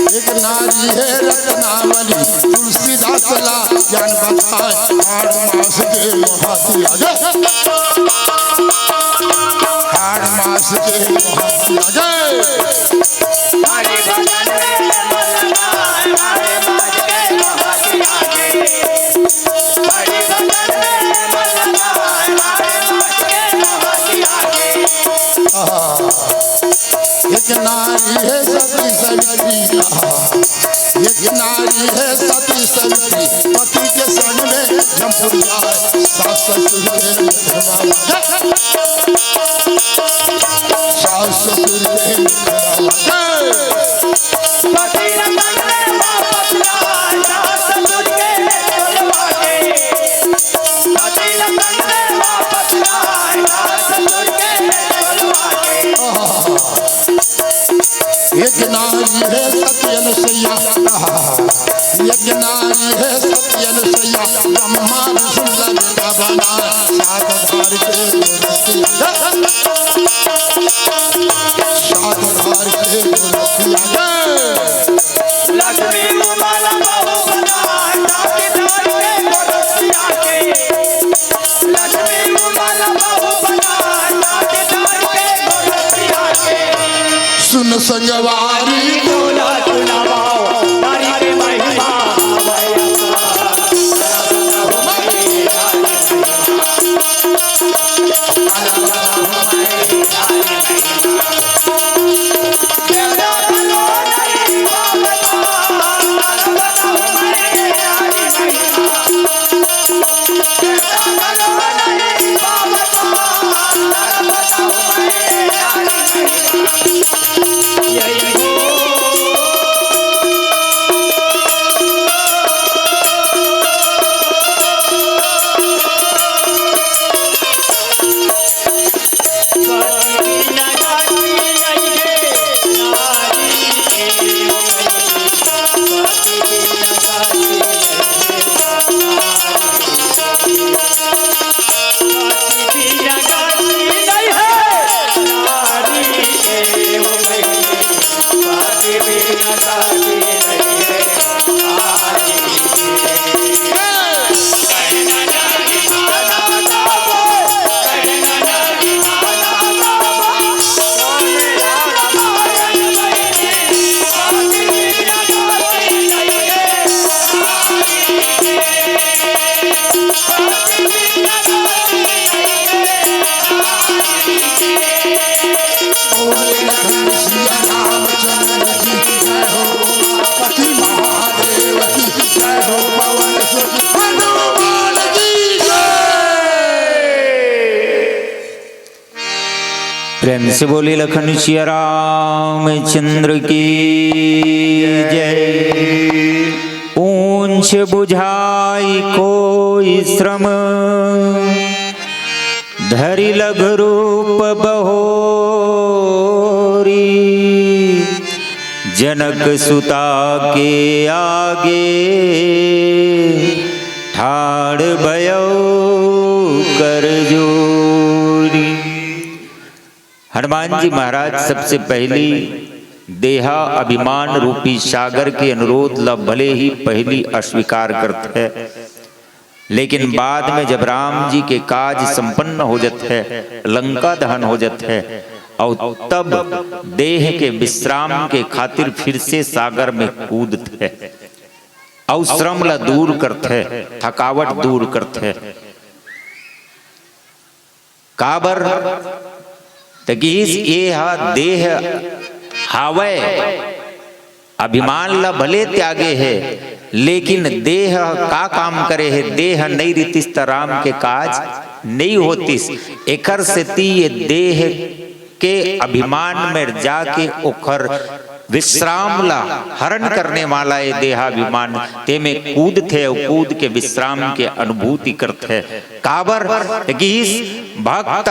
एक नारी है रत्नावली तुलसीदास ला ज्ञान बताए 8 मास के मोहाती आगे 8 मास के मोहाती आगे हरे भजन में मन लगाए हरे बाज के मोहाती आगे हरे भजन में मन लगाए हरे बाज के मोहाती आगे एक नारी है सती सवित्री एक नारी है सती सवित्री पति के संग में जमपुरिया सास ससुर के सास ससुर के पति रंग में वापस आए सास ससुर के बोलवा के पति रंग में वापस आए सास ससुर के बोलवा के एक नारी है सत्यन सैया एक नारी है सत्यन सैया ब्रह्मा विष्णु बेटा बना 7 धार के गोरखिया 7 धार के गोरखिया लक्ष्मी माला बाबू बनाए ताकि धार के गोरखिया के लक्ष्मी माला बाबू बनाए ताकि धार के गोरखिया के सुन संगवारी बोला सुनाओ नारी के महिमा प्रेम से बोले लखन सिया रामचंद्र की जय। ऊंच बुझाई कोई श्रम धरि लघु रूप बहोरी, जनक सुता के आगे ठाड़ भयो कर जोरी। हनुमान जी महाराज सबसे पहली देहा अभिमान रूपी सागर के अनुरोध ला भले ही पहली अस्वीकार करते हैं, लेकिन बाद में जब राम जी के काज संपन्न हो जाते हैं, लंका दहन हो जाते हैं, और तब देह के विश्राम के खातिर फिर से सागर में कूदते हैं और श्रम ला दूर करथे, थकावट दूर करथे। काबर तकीस ये हा देह हावय, अभिमान ला भले त्यागे है, लेकिन देह का काम करे है। देह नहीं रीतिस त राम के काज नहीं होतिस। एकर से ती ये देह के अभिमान में जाके ओखर विश्राम ला हरण करने वाला ये देहाभिमान ते में कूद थे और कूद के विश्राम के अनुभूति करते। काबर कि भक्त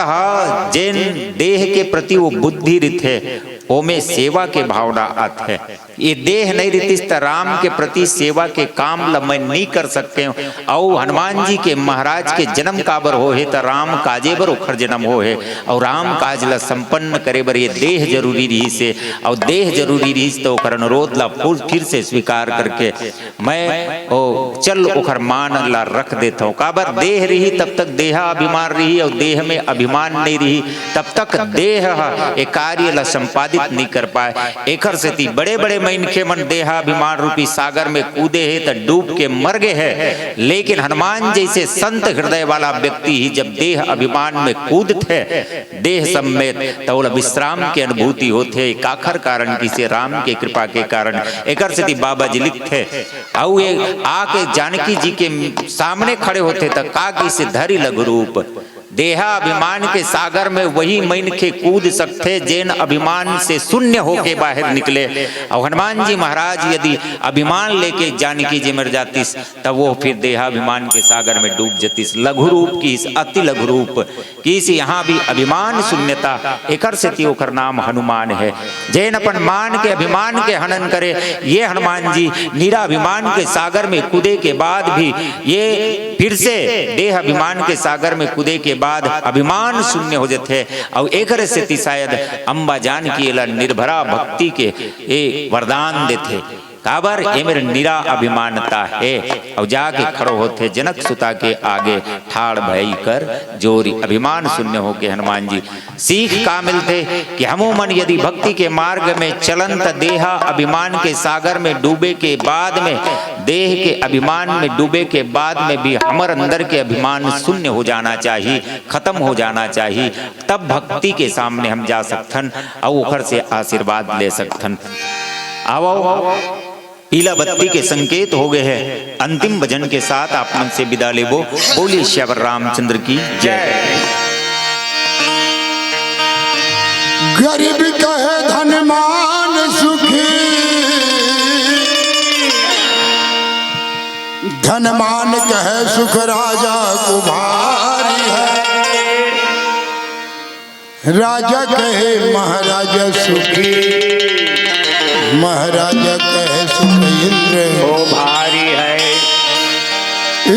जैन देह के प्रति वो बुद्धि रिथे, ओमे सेवा के भावना आते। ये देह नहीं रीतिस त राम के प्रति सेवा के काम ला मैं नहीं कर सकते। और हनुमान जी के महाराज के जन्म काबर हो है त राम काजे बर ओखर जन्म हो है, और राम काज ला संपन्न करे बर ये देह जरूरी रही से। और देह जरूरी रही तो ओखर अनुरोध ला फिर से स्वीकार करके मैं ओ चल ओखर मान ला रख देता हूँ। काबर देह रही तब तक देहा अभिमान रही, और देह में अभिमान नहीं रही तब तक देह ये कार्य ला संपादित नहीं कर पाए। एकर से ती बड़े बड़े मनखे मन देहाभिमान रूपी सागर में कूदे है तो डूब के मर गए है। लेकिन हनुमान जैसे संत हृदय वाला व्यक्ति ही जब देह अभिमान में कूदते देह समेत तो विश्राम की अनुभूति होते। काखर कारण किसे राम के कृपा के कारण। एकर से ती बाबा जी लिखते और ये आके जानकी जी के सामने खड़े होते तो का किसे धरी लघु रूप। देहा अभिमान के सागर में वही मन के कूद सकते जैन अभिमान से शून्य होके बाहर निकले। और हनुमान जी महाराज यदि अभिमान लेके जानकी जी मर जातिस तब वो फिर देहाभिमान के सागर में डूब जातिस। लघु रूप की इस अति लघु रूप की इस यहाँ भी अभिमान शून्यता। एकर से ती ओकर नाम हनुमान है। जैन अपन मान के अभिमान के हनन करे, ये हनुमान जी निराभिमान के सागर में कूदे के बाद भी ये फिर से देह अभिमान के सागर में कूदे के बाद अभिमान शून्य हो जाते। और एक से शायद अम्बा जानकी ला निर्भरा भक्ति के ये वरदान देते। काबर ये मेरे निरा अभिमानता है। और जाके खड़ो होते जनक सुता के आगे ठाड़ भई कर जोरी। अभिमान शून्य होके हनुमान जी सीख का मिलते कि हमो मन यदि भक्ति के मार्ग में चलंत देहा अभिमान के सागर में डूबे के बाद में देह के अभिमान में डूबे के बाद में भी हमर अंदर के अभिमान शून्य हो जाना चाहिए, खत्म हो जाना चाहिए। तब भक्ति के सामने हम जा सकथन और ओखर से आशीर्वाद ले सकथन। आओ पीला बत्ती के संकेत हो गए हैं। अंतिम भजन के साथ आप मन से विदा लेबो। बोलिए श्यावर रामचंद्र की जय। गरीब कहे धनमान सुखी, धनमान कहे सुख राजा कुमारी है। राजा कहे महाराजा सुखी, महाराजा कहे सुख इंद्र ओ भारी है।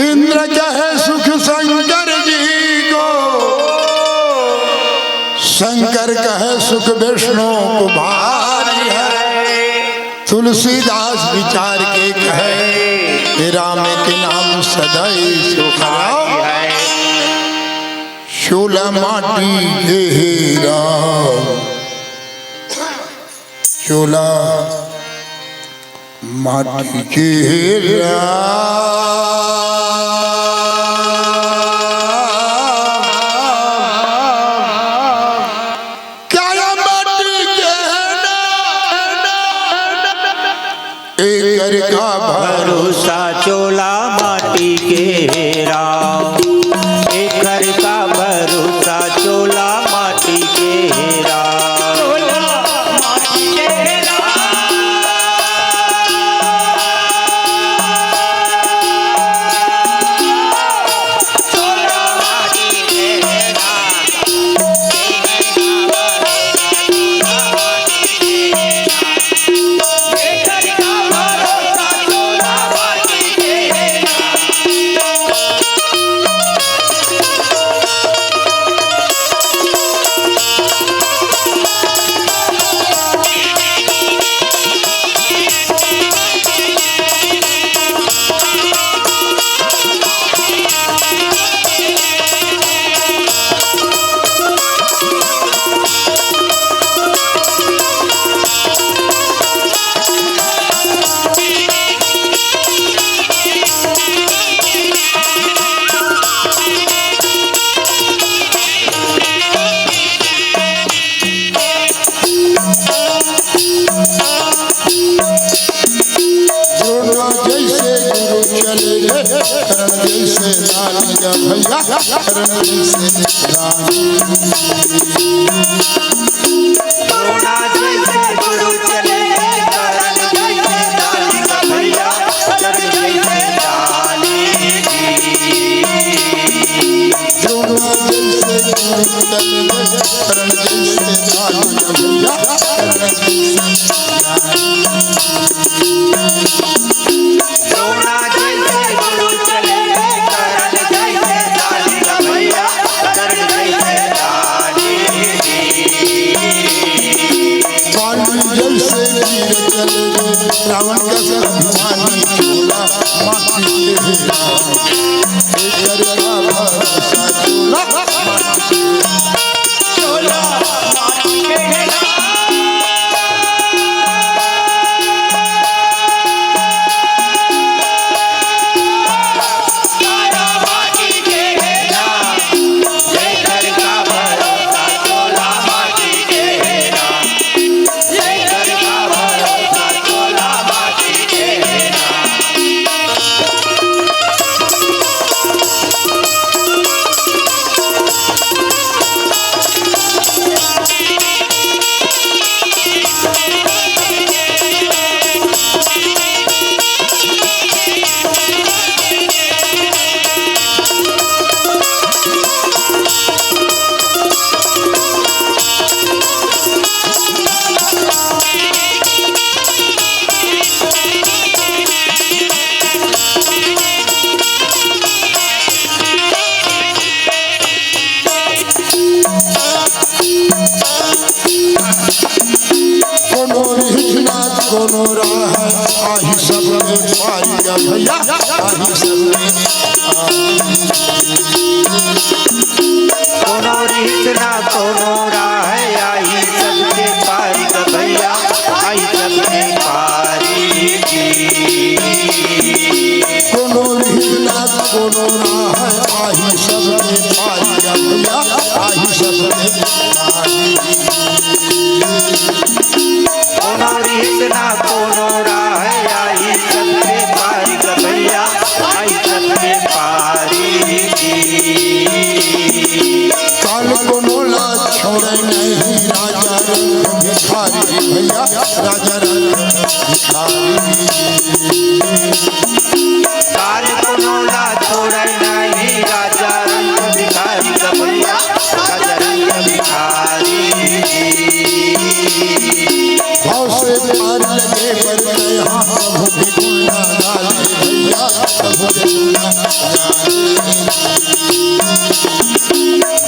इंद्र कहे सुख शंकर जी को, शंकर कहे सुख विष्णु को भारी है। तुलसीदास विचार के कहे राम के नाम सदाई सुख है। शूला माटी हे राम, शूला माटी के राम। क्या माटी के एक का भरोसा चोला माटी के राम, एक घर का भरोसा चोला माटी के राम। करण जैसे डाली गा भैया करण जैसे डाली द्रोणा जैसे गुरु चले करण जैसे डाली का भैया करण जैसे डाली द्रोणा जैसे गुरु चले करण जैसे डाली गा भैया करण जैसे द्रोणा जैसे गुरु चले करण जैसे डाली का भैया करण जैसे डाली पानी जैसे वीर चले रावण का अभिमानी चोला माटी के राम एक करवा भरोसा चोला चोला माटी के कोनो राह आही सब में पाई गा भैया आही सब में कोनो रीत ना कोनो राह आई सबके पारी का भैया आई सबके पारी कोनो रीत ना कोनो राह आही सब में पाई गा भैया आही सब में पाई कोनो रीत ना कोनो राह आई सबके पारी का भैया आई सबके पारी काल कोनो ला छोड़े नहीं राजा रंग भिखारी भैया राजा रंग भिखारी काल कोनो ला छोड़े नहीं राजा रंग भिखारी का भैया राजा रंग भिखारी भाव से पार लगे पर यहाँ प्रभु की गुणा गाले भैया प्रभु की गुणा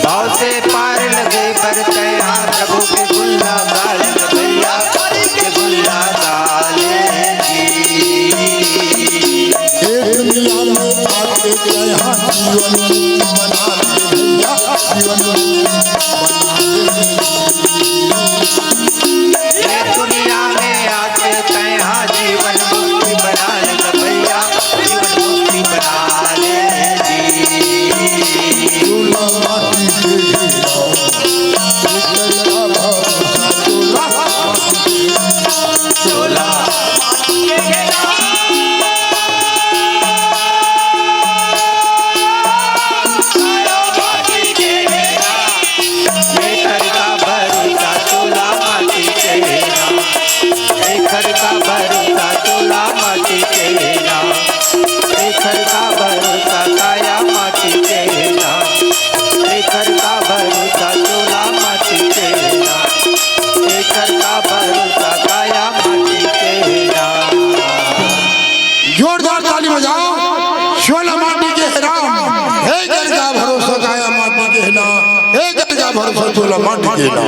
भाव से पार लगे पर तया प्रभु के गुल्ला गाल भैया के गुल्ला गाले एक दुनिया में आके यहाँ जीवन बना ले भैया जीवन दुनिया में आके तया जीवन मुक्ति बना ले भैया जीवन मुक्ति बना ले चोला माटी के घेरा करवा भरोसा चोला माटी के चोला जोरदार ताली बजाओ चोला माटी के राम हे कर का भरोसा काया माटी के ना हे कर का भरोसा चोला माटी के ना।